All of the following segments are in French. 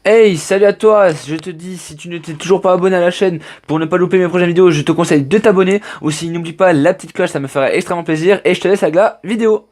Hey, salut à toi, je te dis, si tu ne t'es toujours pas abonné à la chaîne pour ne pas louper mes prochaines vidéos, je te conseille de t'abonner. Aussi, n'oublie pas la petite cloche, ça me ferait extrêmement plaisir. Et je te laisse avec la vidéo.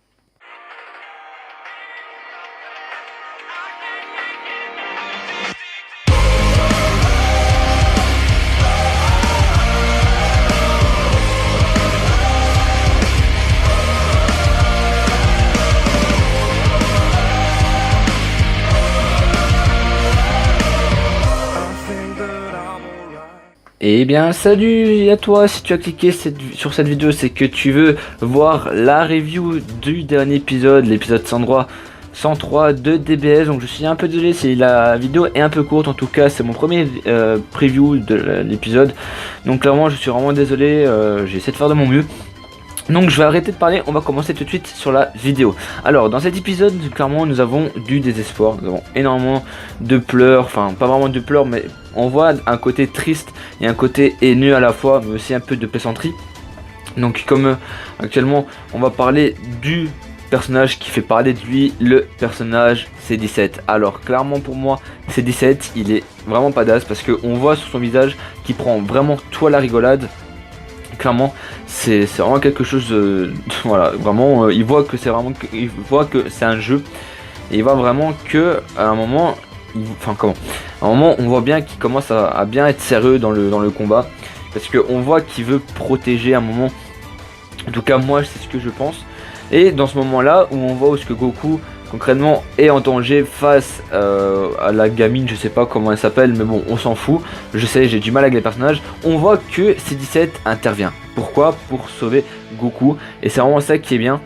Eh bien salut à toi, si tu as cliqué sur cette vidéo c'est que tu veux voir la review du dernier épisode, l'épisode 103 de DBS. Donc je suis un peu désolé si la vidéo est un peu courte, en tout cas c'est mon premier preview de l'épisode. Donc clairement je suis vraiment désolé, j'ai essayé de faire de mon mieux. Donc je vais arrêter de parler, on va commencer tout de suite sur la vidéo. Alors dans cet épisode, clairement nous avons du désespoir, nous avons énormément de pleurs, enfin pas vraiment de pleurs, mais on voit un côté triste et un côté haineux à la fois, mais aussi un peu de plaisanterie. Donc comme actuellement on va parler du personnage qui fait parler de lui, le personnage C17. Alors clairement pour moi C17 il est vraiment badass parce qu'on voit sur son visage qu'il prend vraiment tout à la rigolade. Clairement c'est vraiment quelque chose voilà, vraiment il voit que c'est un jeu et il voit vraiment que à un moment à un moment on voit bien qu'il commence à bien être sérieux dans le combat, parce que on voit qu'il veut protéger à un moment, en tout cas moi c'est ce que je pense. Et dans ce moment là où on voit où ce que Goku concrètement est en danger face à la gamine, je sais pas comment elle s'appelle, mais bon on s'en fout, je sais, j'ai du mal avec les personnages. On voit que C17 intervient, pourquoi? Pour sauver Goku, et c'est vraiment ça qui est bien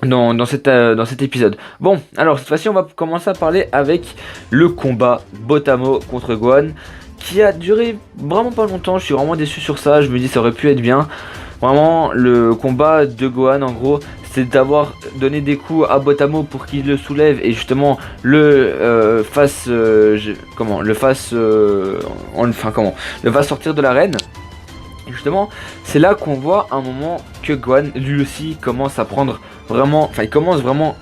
dans cet épisode. Bon, alors cette fois-ci on va commencer à parler avec le combat Botamo contre Gohan, qui a duré vraiment pas longtemps. Je suis vraiment déçu sur ça, je me dis ça aurait pu être bien. Vraiment le combat de Gohan en gros c'est d'avoir donné des coups à Botamo pour qu'il le soulève et justement le fasse sortir de l'arène. Justement c'est là qu'on voit un moment que Gohan lui aussi commence à prendre vraiment, enfin il commence vraiment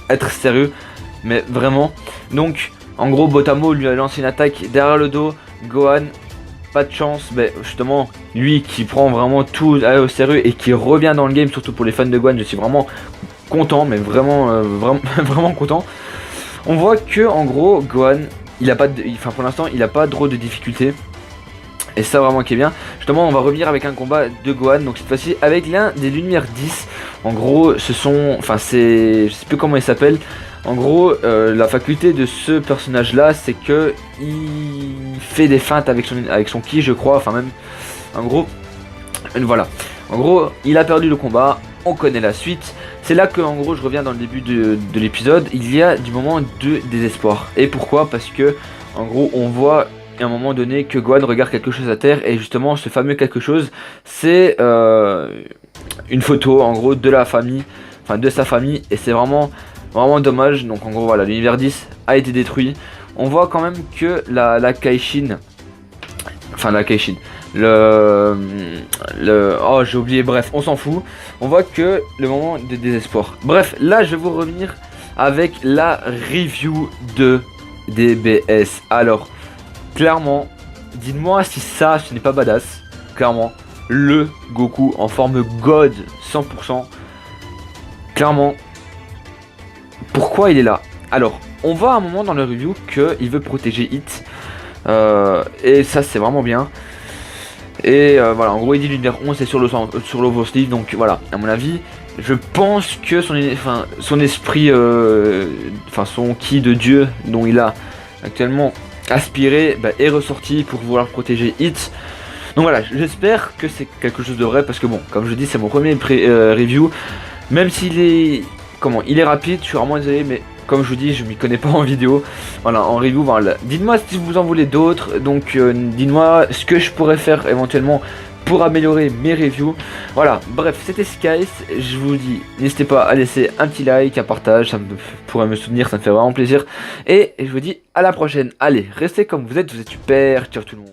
à être sérieux, mais vraiment. Donc en gros Botamo lui a lancé une attaque derrière le dos, Gohan pas de chance, mais justement lui qui prend vraiment tout au sérieux et qui revient dans le game, surtout pour les fans de Gohan, je suis vraiment content, mais vraiment vraiment content. On voit que en gros Gohan il a pas de, enfin pour l'instant il a pas trop de difficultés. Et ça vraiment qui est bien. Justement on va revenir avec un combat de Gohan, donc cette fois-ci avec l'un des Lumières 10. En gros ce sont, enfin c'est, je sais plus comment il s'appelle. En gros la faculté de ce personnage là c'est que il fait des feintes avec son ki, je crois, enfin même en gros voilà. En gros il a perdu le combat, on connaît la suite. C'est là que en gros je reviens dans le début de l'épisode, il y a du moment de désespoir. Et pourquoi? Parce que en gros on voit à un moment donné que Gohan regarde quelque chose à terre, et justement ce fameux quelque chose c'est une photo en gros de la famille, enfin de sa famille, et c'est vraiment dommage. Donc en gros voilà, l'univers 10 a été détruit. On voit quand même que la Kaishin, enfin la Kaishin, oh j'ai oublié, bref on s'en fout. On voit que le moment de désespoir. Bref, là je vais vous revenir avec la review de DBS. Alors clairement, dites-moi si ça ce n'est pas badass. Clairement, le Goku en forme God 100%. Clairement, pourquoi il est là? Alors, on voit à un moment dans la review qu'il veut protéger Hit. Et ça c'est vraiment bien. Et voilà, en gros il dit l'univers 11 est sur l'oversleeve. Donc voilà, à mon avis, je pense que son esprit, enfin son ki de Dieu dont il a actuellement aspiré, est ressorti pour vouloir protéger Hit. Donc voilà, j'espère que c'est quelque chose de vrai, parce que bon, comme je dis, c'est mon premier review. Même s'il est, il est rapide, je suis vraiment désolé, mais comme je vous dis, je m'y connais pas en vidéo. Voilà, en review, voilà. Dites-moi si vous en voulez d'autres, donc dites-moi ce que je pourrais faire éventuellement pour améliorer mes reviews. Voilà, bref, c'était Skies. Je vous dis, n'hésitez pas à laisser un petit like, un partage, ça pourrait me soutenir, ça me fait vraiment plaisir. Et je vous dis à la prochaine. Allez, restez comme vous êtes super, ciao tout le monde.